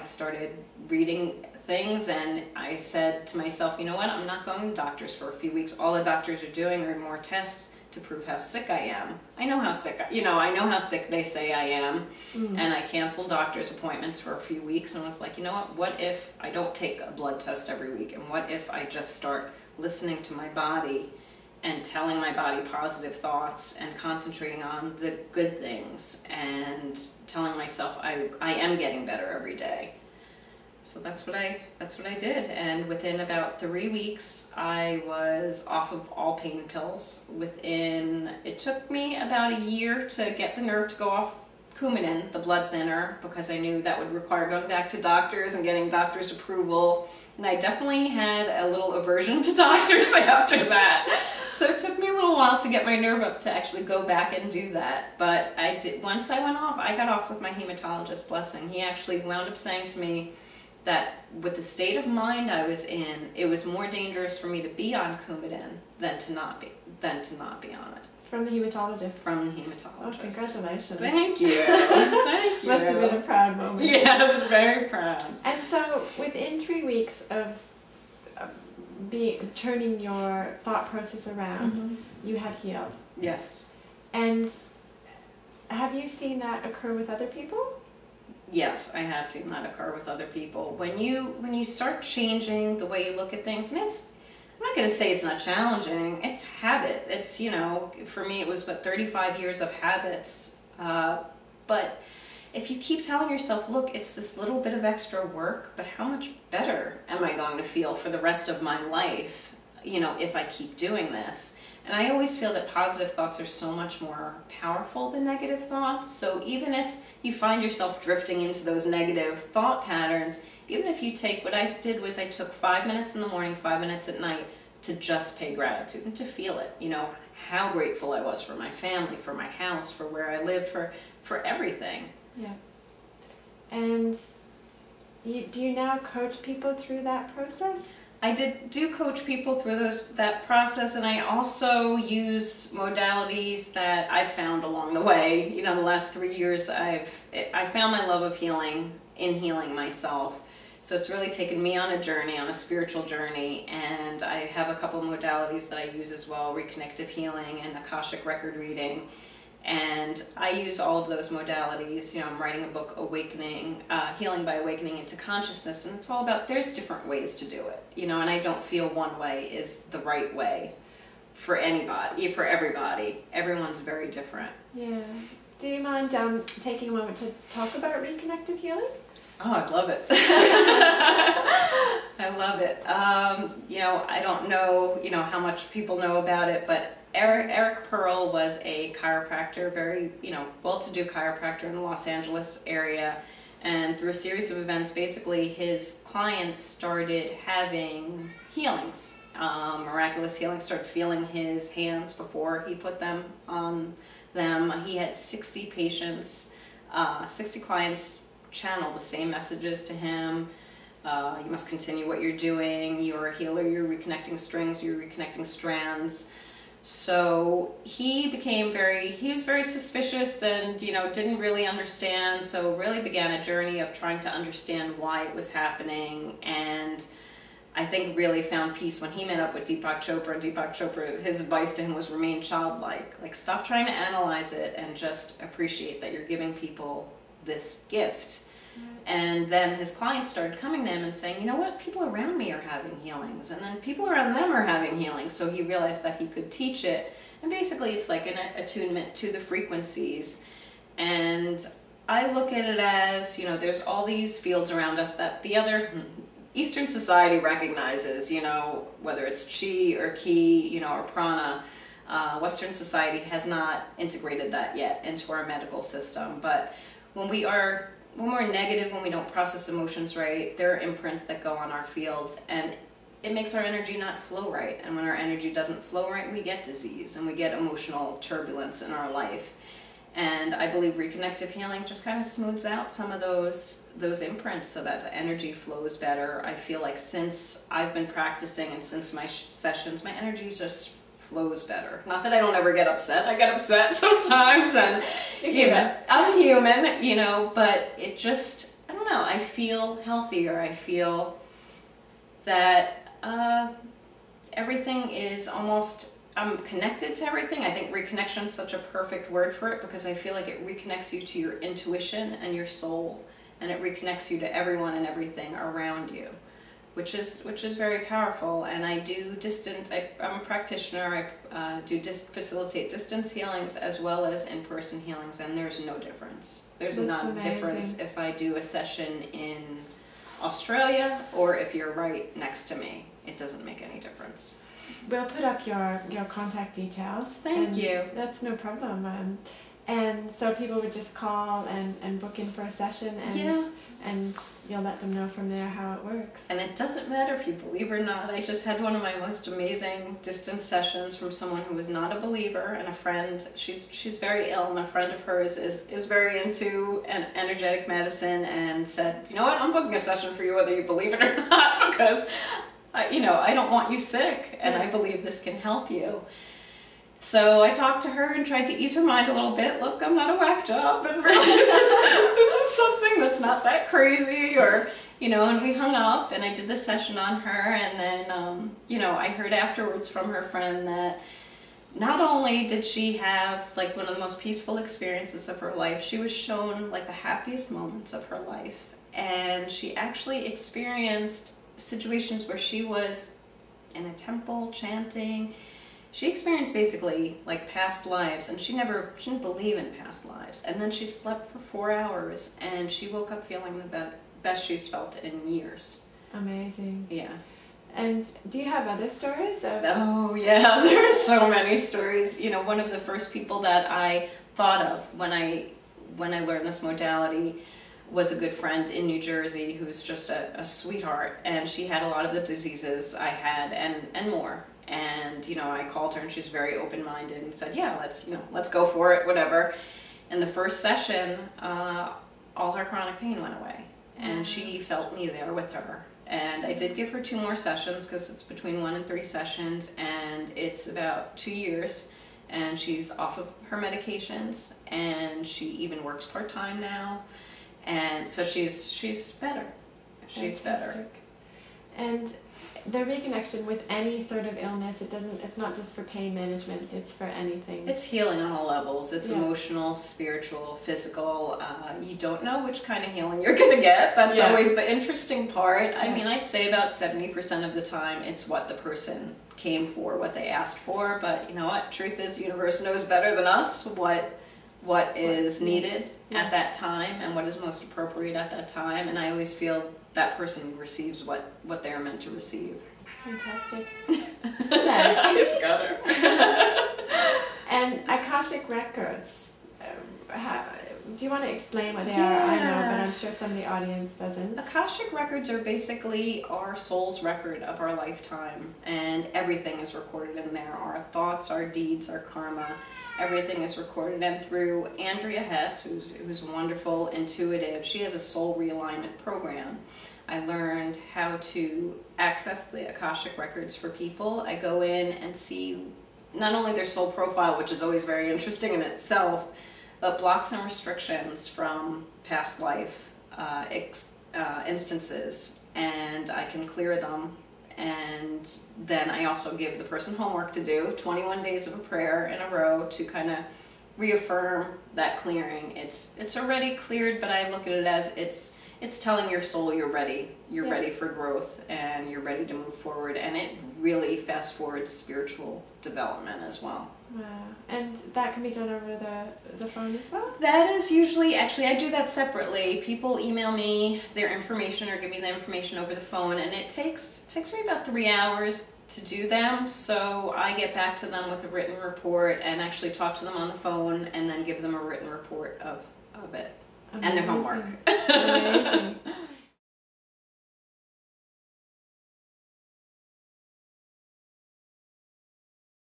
I started reading things, and I said to myself, you know what, I'm not going to doctors for a few weeks. All the doctors are doing are more tests to prove how sick I am. I know how sick, I know how sick they say I am. And I canceled doctor's appointments for a few weeks and was like, you know what if I don't take a blood test every week? And what if I just start listening to my body and telling my body positive thoughts and concentrating on the good things and telling myself I am getting better every day. So that's what I did, and within about 3 weeks I was off of all pain pills. It took me about a year to get the nerve to go off Coumadin, the blood thinner, because I knew that would require going back to doctors and getting doctor's approval. And I definitely had a little aversion to doctors after that. So it took me a little while to get my nerve up to actually go back and do that. But I did. Once I went off, I got off with my hematologist, blessing. He actually wound up saying to me that with the state of mind I was in, it was more dangerous for me to be on Coumadin than to not be on it. From the hematologist? From the hematologist. Oh, congratulations. Thank you. Thank you. Must have been a proud moment. Yes, very proud. And so within 3 weeks of turning your thought process around, you had healed. Yes. And have you seen that occur with other people? Yes, I have seen that occur with other people. When you start changing the way you look at things, and I'm not going to say it's not challenging, it's habit. It's, for me it was 35 years of habits. But if you keep telling yourself, look, it's this little bit of extra work, but how much better am I going to feel for the rest of my life, if I keep doing this? And I always feel that positive thoughts are so much more powerful than negative thoughts. So even if you find yourself drifting into those negative thought patterns, even if you take, what I did was I took 5 minutes in the morning, 5 minutes at night to just pay gratitude and to feel it, how grateful I was for my family, for my house, for where I lived, for everything. Yeah. And do you now coach people through that process? I do coach people through that process, and I also use modalities that I've found along the way. The last 3 years I found my love of healing in healing myself. So it's really taken me on a journey, on a spiritual journey, and I have a couple of modalities that I use as well, reconnective healing and Akashic record reading. And I use all of those modalities. I'm writing a book, Healing by Awakening into Consciousness, and it's all about, there's different ways to do it, and I don't feel one way is the right way for anybody, for everybody. Everyone's very different. Yeah. Do you mind taking a moment to talk about reconnective healing? Oh, I love it. I love it. I don't know, how much people know about it, but Eric Pearl was a chiropractor, very, well-to-do chiropractor in the Los Angeles area, and through a series of events, basically his clients started having healings, miraculous healings, started feeling his hands before he put them on them. He had 60 patients, 60 clients channel the same messages to him. You must continue what you're doing, you're a healer, you're reconnecting strings, you're reconnecting strands. So he was very suspicious and, didn't really understand, so really began a journey of trying to understand why it was happening, and I think really found peace when he met up with Deepak Chopra. Deepak Chopra, his advice to him was remain childlike. Like, stop trying to analyze it and just appreciate that you're giving people this gift. And then his clients started coming to him and saying, you know what, people around me are having healings, and then people around them are having healings. So he realized that he could teach it, and basically it's like an attunement to the frequencies. And I look at it as, there's all these fields around us that the other Eastern society recognizes, whether it's chi or ki, or prana. Western society has not integrated that yet into our medical system, but when we're negative, when we don't process emotions right, there are imprints that go on our fields, and it makes our energy not flow right. And when our energy doesn't flow right, we get disease and we get emotional turbulence in our life. And I believe reconnective healing just kind of smooths out some of those imprints so that the energy flows better. I feel like since I've been practicing and since my sessions, my energy just flows better. Not that I don't ever get upset. I get upset sometimes, and I'm human, but it just, I don't know, I feel healthier. I feel that everything is almost, I'm connected to everything. I think reconnection is such a perfect word for it, because I feel like it reconnects you to your intuition and your soul, and it reconnects you to everyone and everything around you, which is very powerful. And I do I'm a practitioner. I facilitate distance healings as well as in-person healings, and there's no difference. There's not a difference if I do a session in Australia or if you're right next to me. It doesn't make any difference. We'll put up your contact details. Thank you. That's no problem. And so people would just call and book in for a session, and you'll let them know from there how it works. And it doesn't matter if you believe or not. I just had one of my most amazing distance sessions from someone who was not a believer, and a friend. She's very ill, and a friend of hers is very into energetic medicine, and said, you know what, I'm booking a session for you whether you believe it or not, because I don't want you sick, and I believe this can help you. So I talked to her and tried to ease her mind a little bit. Look, I'm not a whack job, and really this is something that's not that crazy, and we hung up, and I did the session on her, and then, I heard afterwards from her friend that not only did she have like one of the most peaceful experiences of her life, she was shown like the happiest moments of her life, and she actually experienced situations where she was in a temple chanting. She experienced basically like past lives, and she didn't believe in past lives. And then she slept for 4 hours, and she woke up feeling the best she's felt in years. Amazing. Yeah. And do you have other stories? Oh yeah, there are so many stories. One of the first people that I thought of when I learned this modality was a good friend in New Jersey who's just a sweetheart, and she had a lot of the diseases I had and more. And I called her, and she's very open-minded, and said, yeah, let's go for it, whatever. In the first session, all her chronic pain went away, and she felt me there with her. And I did give her 2 more sessions, because it's between 1 and 3 sessions, and it's about 2 years, and she's off of her medications, and she even works part-time now, and so she's better. She's better. And the reconnection with any sort of illness, it's not just for pain management, it's for anything. It's healing on all levels. It's emotional, spiritual, physical. You don't know which kind of healing you're going to get. That's always the interesting part. I mean, I'd say about 70% of the time it's what the person came for, what they asked for, but you know what? Truth is, the universe knows better than us what is needed at that time and what is most appropriate at that time, and I always feel that person receives what they're meant to receive. Fantastic. I Scudder. And Akashic Records, do you want to explain what they are? I know, but I'm sure some of the audience doesn't. Akashic Records are basically our soul's record of our lifetime, and everything is recorded in there. Our thoughts, our deeds, our karma, everything is recorded. And through Andrea Hess, who's wonderful, intuitive, she has a soul realignment program. I learned how to access the Akashic Records for people. I go in and see not only their soul profile, which is always very interesting in itself, but blocks and restrictions from past life instances, and I can clear them. And then I also give the person homework to do, 21 days of a prayer in a row to kind of reaffirm that clearing. It's already cleared, but I look at it as it's telling your soul you're ready. You're ready for growth, and you're ready to move forward, and it really fast forwards spiritual development as well. Wow. And that can be done over the phone as well? That is usually, actually I do that separately. People email me their information or give me the information over the phone, and it takes me about 3 hours to do them, so I get back to them with a written report and actually talk to them on the phone and then give them a written report of it. Amazing. And their homework. Amazing.